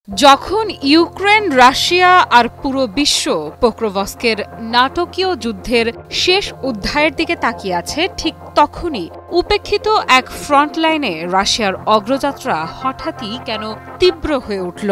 যখন Ukraine, Russia আর পুরো বিশ্ব পোক্রোভস্কের নাটকীয় যুদ্ধের শেষ অধ্যায়ের দিকে তাকিয়ে আছে, ঠিক তখনই উপেক্ষিত এক ফ্রন্টলাইনে রাশিয়ার অগ্রযাত্রা হঠাৎই কেন তীব্র হয়ে উঠল।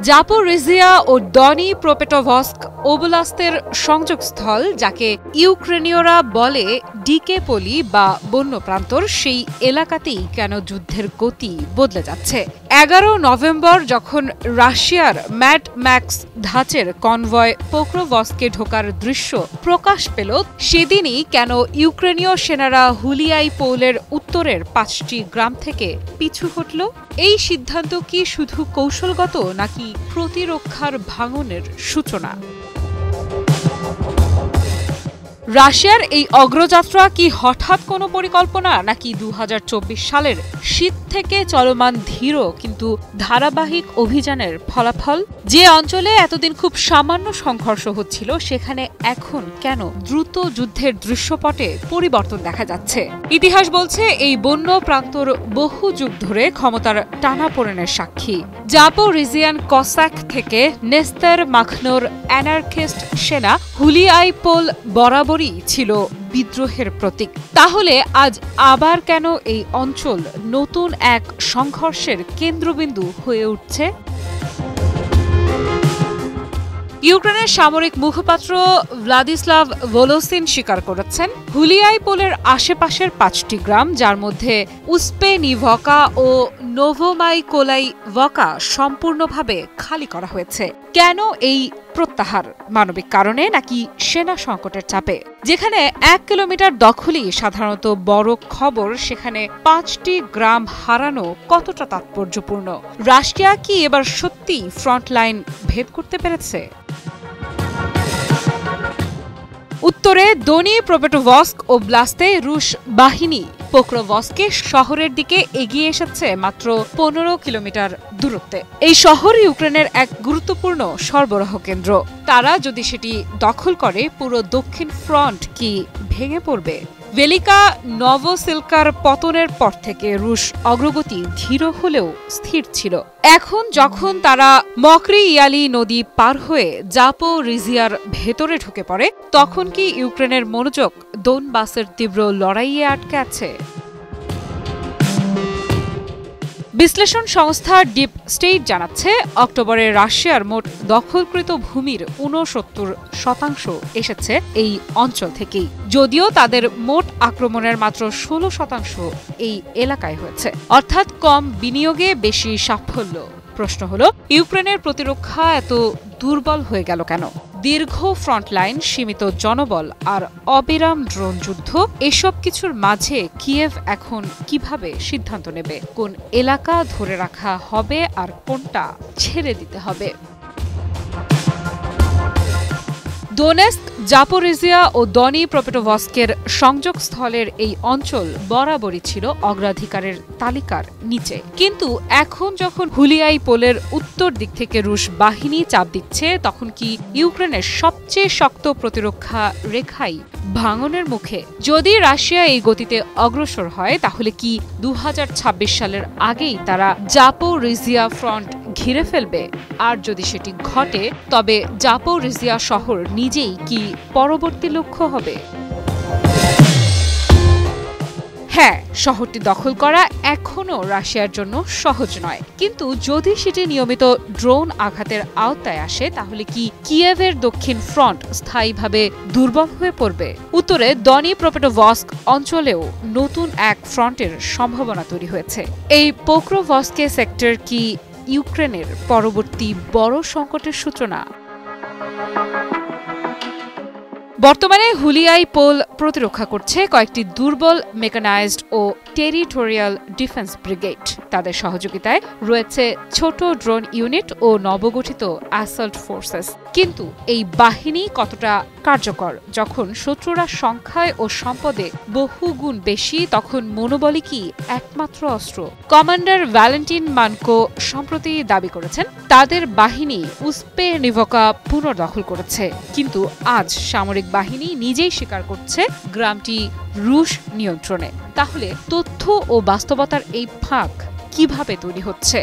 জাপোরিজিয়া ও ডনি প্রোপেটোভস্ক ওবলাস্তের সংযোগস্থল, যাকে ইউক্রেনীয়রা বলে ডিকেপোলি বা বন্যপ্রান্তর, সেই এলাকাতেই কেন যুদ্ধের গতি বদলে যাচ্ছে। 11 নভেম্বর যখন রাশিয়ার ম্যাড ম্যাক্স ধাঁচের কনভয় পোক্রোভস্কে ঢোকার দৃশ্য প্রকাশ পেল, সেদিনই কেন ইউক্রেনীয় সেনারা হুলিয়াইপোলের উত্তরের 5টি গ্রাম থেকে পিছু হটল? এই সিদ্ধান্ত কি শুধু কৌশলগত, নাকি প্রতিরক্ষার ভাঙনের সূচনা? রাশিয়ার এই অগ্রযাত্রা কি হঠাৎ কোনো পরিকল্পনা, নাকি 2024 সালের শীত থেকে চলমান ধীর কিন্তু ধারাবাহিক অভিযানের ফলাফল? যে অঞ্চলে এতদিন খুব সামান্য সংঘর্ষ হচ্ছিল, সেখানে এখন কেন দ্রুত যুদ্ধের দৃশ্যপটে পরিবর্তন দেখা যাচ্ছে? ইতিহাস বলছে এই বন্য প্রান্তর বহু যুগ ধরে ক্ষমতার টানাপোড়েনের সাক্ষী। জাপোরিজিয়ান কসাক থেকে নেস্তার মাখনোর অ্যানার্কিস্ট সেনা হুলিয়াইপোল বরাবরই ছিল বিদ্রোহের প্রতীক। তাহলে আজ আবার কেন এই অঞ্চল নতুন এক সংঘর্ষের কেন্দ্রবিন্দু হয়ে উঠছে? ইউক্রেনের সামরিক মুখপাত্র ভ্লাদিস্লাভ ভলোসিন স্বীকার করেছেন, হুলিয়াইপোলের আশেপাশের 5টি গ্রাম, যার মধ্যে উসপেনিভকা ও নোভোমাইকোলাইভকা, সম্পূর্ণভাবে খালি করা হয়েছে। কেন এই প্রত্যাহার? মানবিক কারণে, নাকি সেনা সংকটের চাপে? যেখানে 1 কিলোমিটার দখলই সাধারণত বড় খবর, সেখানে 5টি গ্রাম হারানো কতটা তাৎপর্যপূর্ণ? রাশিয়া কি এবার সত্যি ফ্রন্টলাইন ভেদ করতে পেরেছে? উত্তরে ডনি প্রোপেটোভস্ক ওব্লাস্তে রুশ বাহিনী পোক্রোভস্কে শহরের দিকে এগিয়ে এসেছে মাত্র 15 কিলোমিটার দূরত্বে। এই শহর ইউক্রেনের এক গুরুত্বপূর্ণ সরবরাহ কেন্দ্র। তারা যদি সেটি দখল করে, পুরো দক্ষিণ ফ্রন্ট কি ভেঙে পড়বে? ভেলিকা নভোসিলকার পতনের পর থেকে রুশ অগ্রগতি ধীর হলেও স্থির ছিল। এখন যখন তারা মক্রি ইয়ালি নদী পার হয়ে জাপোরিজিয়ার ভেতরে ঢুকে পড়ে, তখন কি ইউক্রেনের মনোযোগ দোনবাসের তীব্র লড়াইয়ে আটকে আছে? বিশ্লেষণ সংস্থা ডিপ স্টেট জানাচ্ছে, অক্টোবরে রাশিয়ার মোট দখলকৃত ভূমির 69% এসেছে এই অঞ্চল থেকেই, যদিও তাদের মোট আক্রমণের মাত্র 16% এই এলাকায় হয়েছে, অর্থাৎ কম বিনিয়োগে বেশি সাফল্য। প্রশ্ন হল, ইউক্রেনের প্রতিরক্ষা এত দুর্বল হয়ে গেল কেন? দীর্ঘ ফ্রন্টলাইন, সীমিত জনবল আর অবিরাম ড্রোন যুদ্ধ, এসব কিছুর মাঝে কিয়েভ এখন কিভাবে সিদ্ধান্ত নেবে কোন এলাকা ধরে রাখা হবে আর কোনটা ছেড়ে দিতে হবে? দোনেস্ক, জাপোরিজিয়া ও ডনি প্রোপেটোভস্কের সংযোগস্থলের এই অঞ্চল বরাবরই ছিল অগ্রাধিকারের তালিকার নিচে, কিন্তু এখন যখন হুলিয়াইপোলের উত্তর দিক থেকে রুশ বাহিনী চাপ দিচ্ছে, তখন কি ইউক্রেনের সবচেয়ে শক্ত প্রতিরক্ষা রেখাই ভাঙনের মুখে? যদি রাশিয়া এই গতিতে অগ্রসর হয়, তাহলে কি 2026 সালের আগেই তারা জাপোরিজিয়া ফ্রন্ট ঘিরে ফেলবে? আর যদি সেটি ঘটে, তবে জাপোরিজিয়া শহর নিজেই কি পরবর্তী লক্ষ্য হবে? হ্যাঁ, শহরটি দখল করা এখনও রাশিয়ার জন্য সহজ নয়, কিন্তু যদি সেটি নিয়মিত ড্রোন আঘাতের আওতায় আসে, তাহলে কি কিয়েভের দক্ষিণ ফ্রন্ট স্থায়ীভাবে দুর্বল হয়ে পড়বে? উত্তরে ডনি প্রোপেটোভস্ক অঞ্চলেও নতুন এক ফ্রন্টের সম্ভাবনা তৈরি হয়েছে। এই পোক্রোভস্কে সেক্টর কি ইউক্রেনের পরবর্তী বড় সংকটের সূচনা? বর্তমানে হুলিয়াইপোল প্রতিরক্ষা করছে কয়েকটি দুর্বল মেকানাইজড ও টেরিটোরিয়াল ডিফেন্স ব্রিগেড। তাদের সহযোগিতায় রয়েছে ছোট ড্রোন ইউনিট ও নবগঠিত অ্যাসল্ট ফোর্সেস। কিন্তু এই বাহিনী কতটা কার্যকর? যখন শত্রুরা সংখ্যায় ও সম্পদে বহুগুণ বেশি, তখন মনোবলই কি একমাত্র অস্ত্র? কমান্ডার ভ্যালেন্টিন মানকো সম্প্রতি দাবি করেছেন, তাদের বাহিনী উসপেনিভকা পুনর্দখল করেছে, কিন্তু আজ সামরিক বাহিনী নিজেই স্বীকার করছে গ্রামটি রুশ নিয়ন্ত্রণে। তাহলে তথ্য ও বাস্তবতার এই ফাঁক কিভাবে তৈরি হচ্ছে?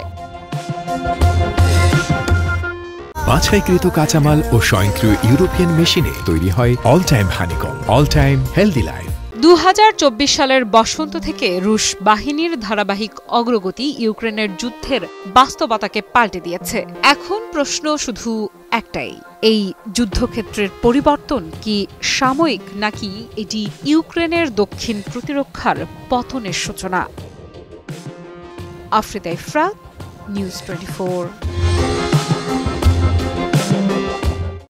বাছাইকৃত কাঁচামাল ও স্বয়ংক্রিয় ইউরোপিয়ান মেশিনে তৈরি হয় all time honeycomb, all time healthy life. 2024 সালের বসন্ত থেকে রুশ বাহিনীর ধারাবাহিক অগ্রগতি ইউক্রেনের যুদ্ধের বাস্তবতাকে পাল্টে দিয়েছে। এখন প্রশ্ন শুধু একটাই, এই যুদ্ধক্ষেত্রের পরিবর্তন কি সাময়িক নাকি এটি ইউক্রেনের দক্ষিণ প্রতিরক্ষার পতনের সূচনা? আফরিদা ইফরাত, নিউজ 24।